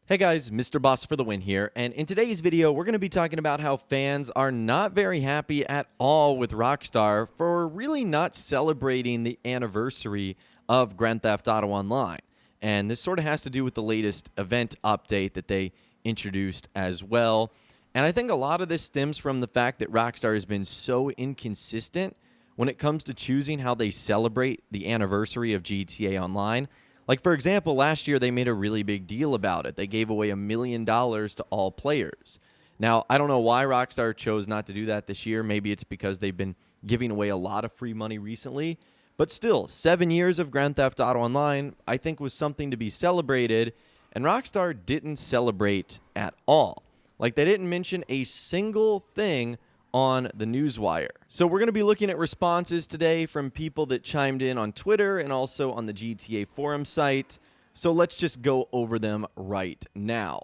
Hey guys, Mr. Boss for the win here, and in today's video, we're going to be talking about how fans are not very happy at all with Rockstar for really not celebrating the anniversary of Grand Theft Auto Online. And this sort of has to do with the latest event update that they introduced as well. And I think a lot of this stems from the fact that Rockstar has been so inconsistent when it comes to choosing how they celebrate the anniversary of GTA Online. Like, for example, last year they made a really big deal about it. They gave away $1 million to all players. Now, I don't know why Rockstar chose not to do that this year. Maybe it's because they've been giving away a lot of free money recently. But still, 7 years of Grand Theft Auto Online, I think, was something to be celebrated. And Rockstar didn't celebrate at all. Like, they didn't mention a single thing on the newswire. So we're going to be looking at responses today from people that chimed in on Twitter and also on the GTA forum site. So let's just go over them right now.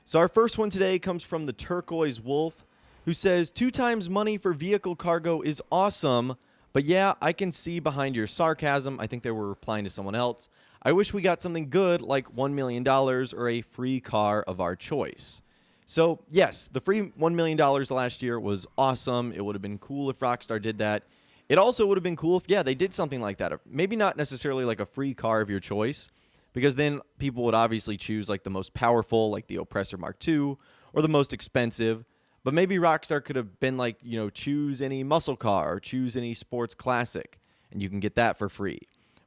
So our first one today comes from the Turquoise Wolf, who says 2 times money for vehicle cargo is awesome, but yeah, I can see behind your sarcasm. I think they were replying to someone else. I wish we got something good like $1 million or a free car of our choice. So, yes, the free $1 million last year was awesome. It would have been cool if Rockstar did that. It also would have been cool if, yeah, they did something like that. Maybe not necessarily like a free car of your choice, because then people would obviously choose like the most powerful, like the Oppressor Mark II, or the most expensive. But maybe Rockstar could have been like, choose any muscle car or choose any sports classic, and you can get that for free.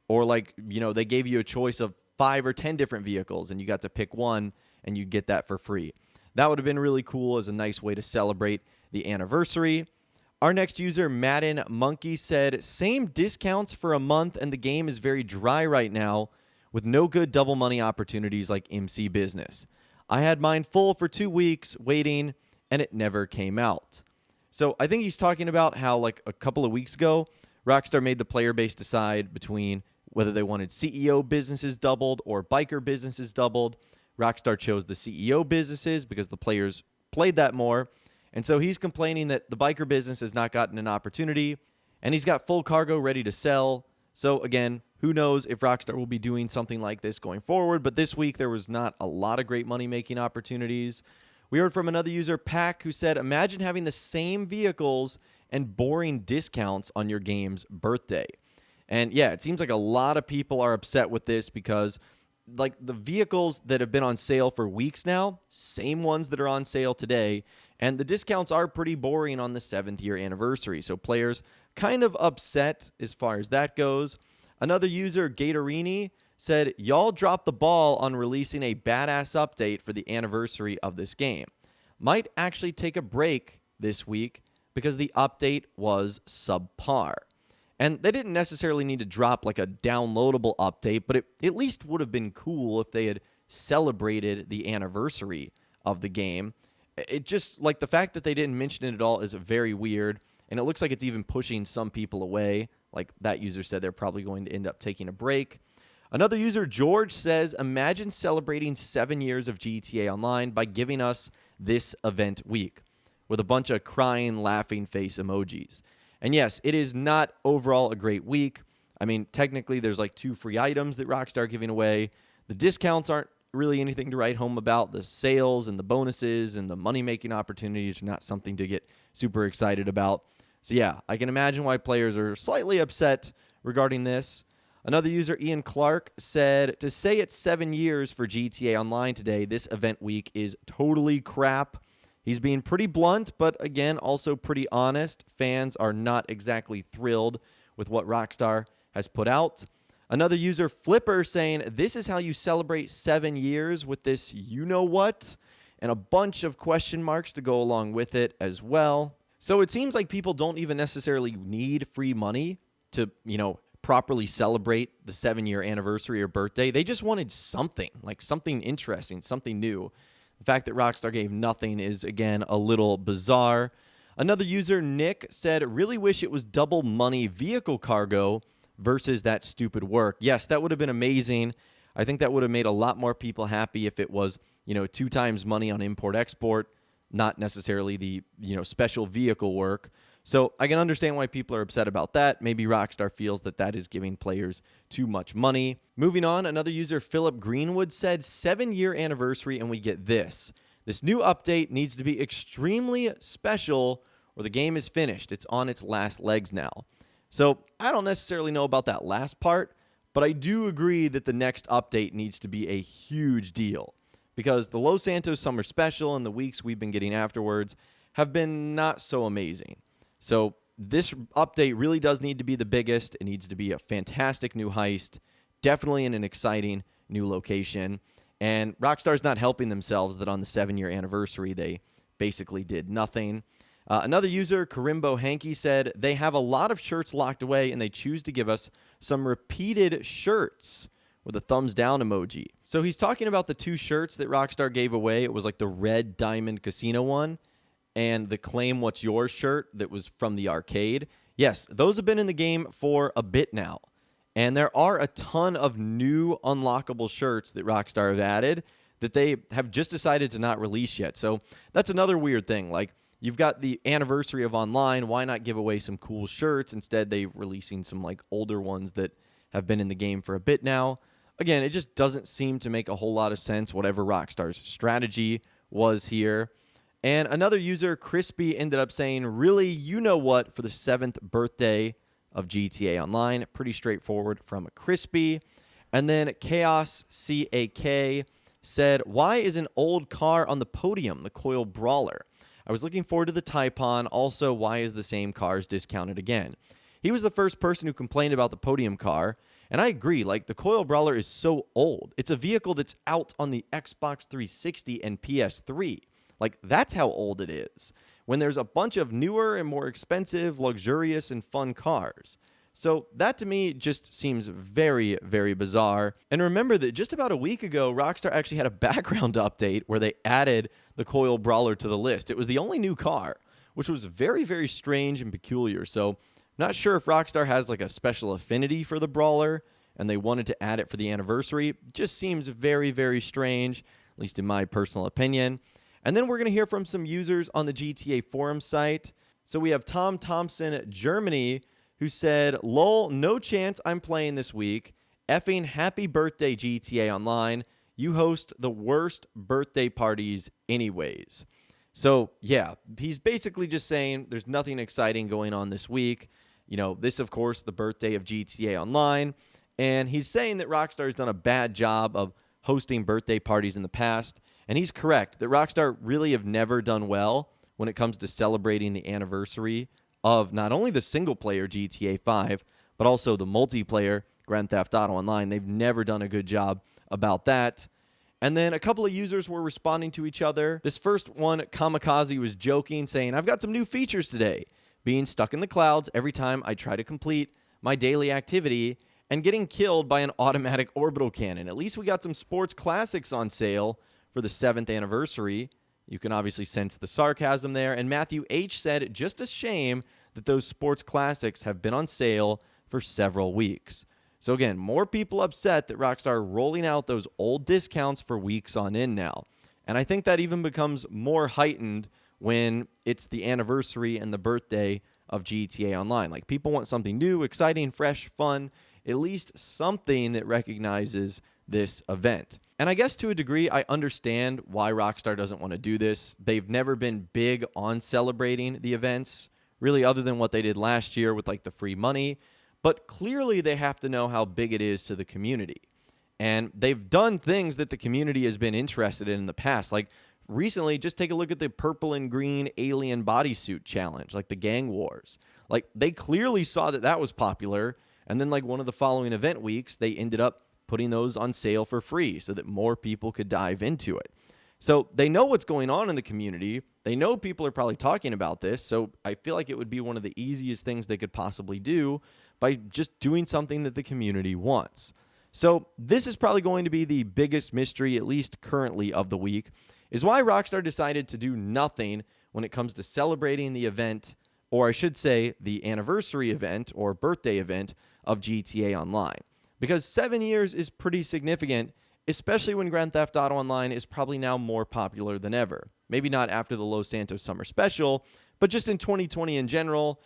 Or like, they gave you a choice of 5 or 10 different vehicles, and you got to pick one, and you'd get that for free. That would have been really cool as a nice way to celebrate the anniversary. Our next user, Madden Monkey, said, same discounts for a month, and the game is very dry right now with no good double money opportunities like MC Business. I had mine full for 2 weeks waiting, and it never came out. So I think he's talking about how, like, a couple of weeks ago, Rockstar made the player base decide between whether they wanted CEO businesses doubled or biker businesses doubled. Rockstar chose the CEO businesses because the players played that more. And so he's complaining that the biker business has not gotten an opportunity, and he's got full cargo ready to sell. So again, who knows if Rockstar will be doing something like this going forward. But this week, there was not a lot of great money-making opportunities. We heard from another user, Pack, who said, imagine having the same vehicles and boring discounts on your game's birthday. And yeah, it seems like a lot of people are upset with this because like the vehicles that have been on sale for weeks now, same ones that are on sale today, and the discounts are pretty boring on the 7th year anniversary. So players kind of upset as far as that goes. Another user, Gatorini, said, y'all dropped the ball on releasing a badass update for the anniversary of this game. Might actually take a break this week because the update was subpar. And they didn't necessarily need to drop like a downloadable update, but it at least would have been cool if they had celebrated the anniversary of the game. It just, like, the fact that they didn't mention it at all is very weird, and it looks like it's even pushing some people away. Like that user said, they're probably going to end up taking a break. Another user, George, says, imagine celebrating 7 years of GTA Online by giving us this event week, with a bunch of crying, laughing face emojis. And yes, it is not overall a great week. I mean, technically, there's like 2 free items that Rockstar are giving away. The discounts aren't really anything to write home about. The sales and the bonuses and the money-making opportunities are not something to get super excited about. So yeah, I can imagine why players are slightly upset regarding this. Another user, Ian Clark, said, to say it's 7 years for GTA Online today, this event week is totally crap. He's being pretty blunt, but again, also pretty honest. Fans are not exactly thrilled with what Rockstar has put out. Another user, Flipper, saying, this is how you celebrate 7 years with this you-know-what, and a bunch of question marks to go along with it as well. So it seems like people don't even necessarily need free money to, properly celebrate the 7-year anniversary or birthday. They just wanted something, like something interesting, something new. The fact that Rockstar gave nothing is, again, a little bizarre. Another user, Nick, said, really wish it was double money vehicle cargo versus that stupid work. Yes, that would have been amazing. I think that would have made a lot more people happy if it was, 2 times money on import-export, not necessarily the, special vehicle work. So I can understand why people are upset about that. Maybe Rockstar feels that that is giving players too much money. Moving on, another user, Philip Greenwood, said 7-year anniversary, and we get this. This new update needs to be extremely special or the game is finished. It's on its last legs now. So I don't necessarily know about that last part, but I do agree that the next update needs to be a huge deal because the Los Santos Summer Special and the weeks we've been getting afterwards have been not so amazing. So this update really does need to be the biggest. It needs to be a fantastic new heist, definitely in an exciting new location. And Rockstar's not helping themselves that on the 7-year anniversary, they basically did nothing. Another user, Karimbo Hanky, said they have a lot of shirts locked away and they choose to give us some repeated shirts with a thumbs down emoji. So he's talking about the 2 shirts that Rockstar gave away. It was like the red diamond casino one and the Claim What's Yours shirt that was from the arcade. Yes, those have been in the game for a bit now. And there are a ton of new unlockable shirts that Rockstar have added that they have just decided to not release yet. So that's another weird thing. Like, you've got the anniversary of online. Why not give away some cool shirts? Instead, they're releasing some like older ones that have been in the game for a bit now. Again, it just doesn't seem to make a whole lot of sense, whatever Rockstar's strategy was here. And another user, Crispy, ended up saying, really, you know what, for the 7th birthday of GTA Online. Pretty straightforward from Crispy. And then Chaos CAK said, why is an old car on the podium, the Coil Brawler? I was looking forward to the Taipon. Also, why is the same cars discounted again? He was the first person who complained about the podium car. And I agree, like, the Coil Brawler is so old. It's a vehicle that's out on the Xbox 360 and PS3. Like, that's how old it is, when there's a bunch of newer and more expensive, luxurious, and fun cars. So that, to me, just seems very, very bizarre. And remember that just about a week ago, Rockstar actually had a background update where they added the Coil Brawler to the list. It was the only new car, which was very, very strange and peculiar. So not sure if Rockstar has like a special affinity for the Brawler and they wanted to add it for the anniversary. Just seems very, very strange, at least in my personal opinion. And then we're going to hear from some users on the GTA forum site. So we have Tom Thompson, Germany, who said, lol, no chance I'm playing this week. Effing happy birthday, GTA Online. You host the worst birthday parties anyways. So, yeah, he's basically just saying there's nothing exciting going on this week. You know, this, of course, the birthday of GTA Online. And he's saying that Rockstar's done a bad job of hosting birthday parties in the past. And he's correct that Rockstar really have never done well when it comes to celebrating the anniversary of not only the single-player GTA 5, but also the multiplayer Grand Theft Auto Online. They've never done a good job about that. And then a couple of users were responding to each other. This first one, Kamikaze, was joking, saying, I've got some new features today. Being stuck in the clouds every time I try to complete my daily activity and getting killed by an automatic orbital cannon. At least we got some sports classics on sale for the 7th anniversary. You can obviously sense the sarcasm there. And Matthew H. said, just a shame that those sports classics have been on sale for several weeks. So again, more people upset that Rockstar are rolling out those old discounts for weeks on end now. And I think that even becomes more heightened when it's the anniversary and the birthday of GTA Online. Like, people want something new, exciting, fresh, fun, at least something that recognizes this event. And I guess to a degree, I understand why Rockstar doesn't want to do this. They've never been big on celebrating the events, really, other than what they did last year with like the free money. But clearly they have to know how big it is to the community. And they've done things that the community has been interested in the past. Like recently, just take a look at the purple and green alien bodysuit challenge, like the gang wars. Like, they clearly saw that that was popular. And then like one of the following event weeks, they ended up putting those on sale for free so that more people could dive into it. So they know what's going on in the community. They know people are probably talking about this. So I feel like it would be one of the easiest things they could possibly do by just doing something that the community wants. So this is probably going to be the biggest mystery, at least currently, of the week, is why Rockstar decided to do nothing when it comes to celebrating the event, or I should say the anniversary event or birthday event of GTA Online. Because 7 years is pretty significant, especially when Grand Theft Auto Online is probably now more popular than ever. Maybe not after the Los Santos Summer Special, But just in 2020 in general,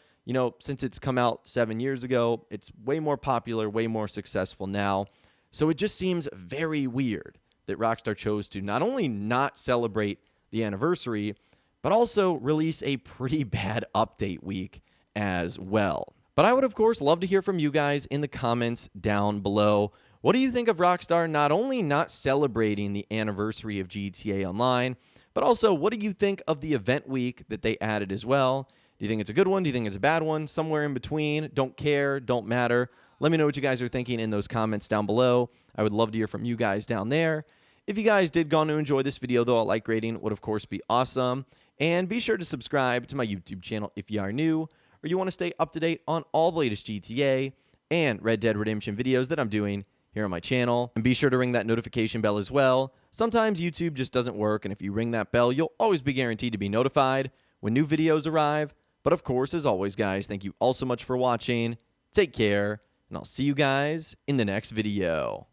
since it's come out 7 years ago, it's way more popular, way more successful now. So it just seems very weird that Rockstar chose to not only not celebrate the anniversary, but also release a pretty bad update week as well. But I would, of course, love to hear from you guys in the comments down below. What do you think of Rockstar not only not celebrating the anniversary of GTA Online, but also what do you think of the event week that they added as well? Do you think it's a good one? Do you think it's a bad one? Somewhere in between? Don't care, don't matter. Let me know what you guys are thinking in those comments down below. I would love to hear from you guys down there. If you guys did go on to enjoy this video, though, a like rating would, of course, be awesome. And be sure to subscribe to my YouTube channel if you are new or you want to stay up to date on all the latest GTA and Red Dead Redemption videos that I'm doing here on my channel. And be sure to ring that notification bell as well. Sometimes YouTube just doesn't work, and if you ring that bell, you'll always be guaranteed to be notified when new videos arrive. But of course, as always, guys, thank you all so much for watching. Take care, and I'll see you guys in the next video.